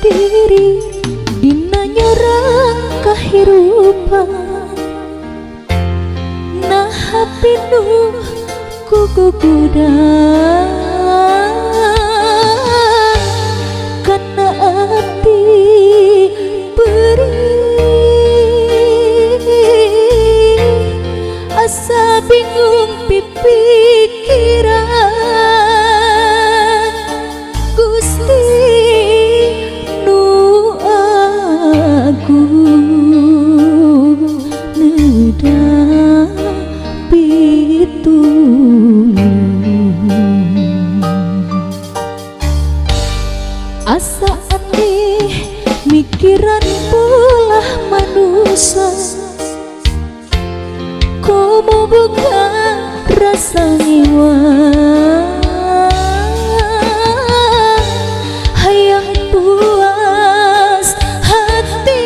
diri dina nyorang kahirupan nah pinuh kugugudan karena hati perih asa bingung pipikiran Gusti nu agung nedapi asa aneh mikiran pola manusia komo buka rasa nyewa hayang puas hati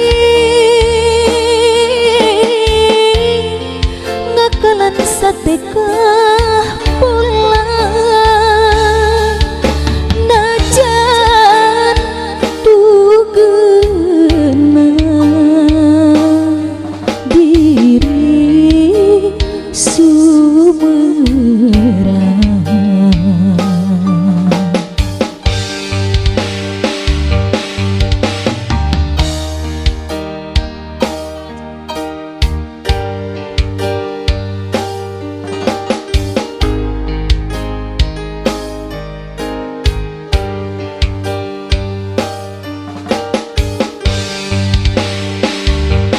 ngakalan satekah pola najan tugena diri sumerang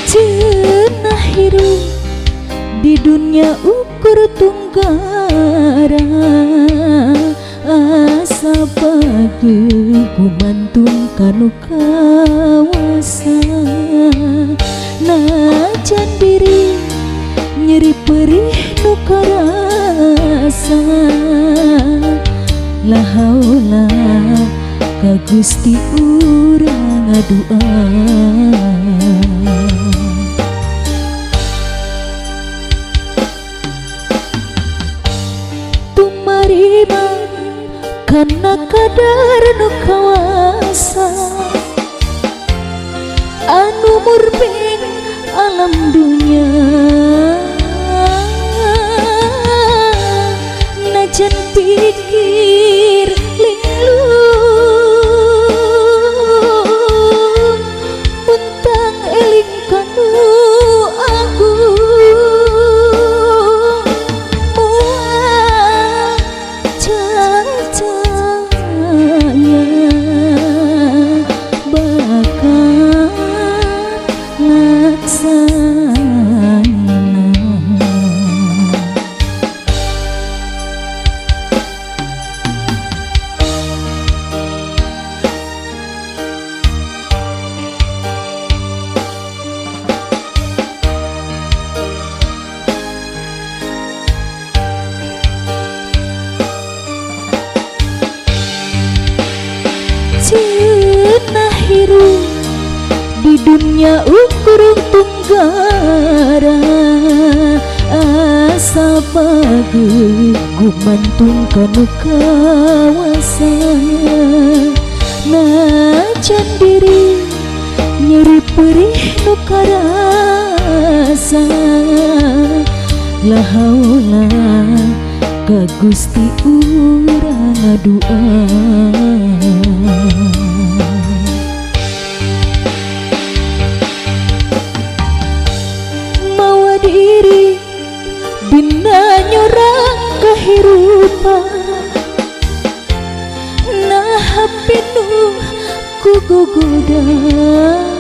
cenah hirup di dunia ukur tunggara asa pagi gumantung kanu kawasa najan diri nyeri perih nu karasa la haula ka Gusti urang ngadua karena kadar nu kawasa anu murbing alam dunia najan pikir linglung muntang eling kanu agung cenah hirup di dunia ukur tunggara asa pagi gumantung kanu kawasa najan diri nyeri perih nu karasa la haula ka Gusti urang ngadua mawa diri dina nyorang kahirupan nah pinuh kugugudan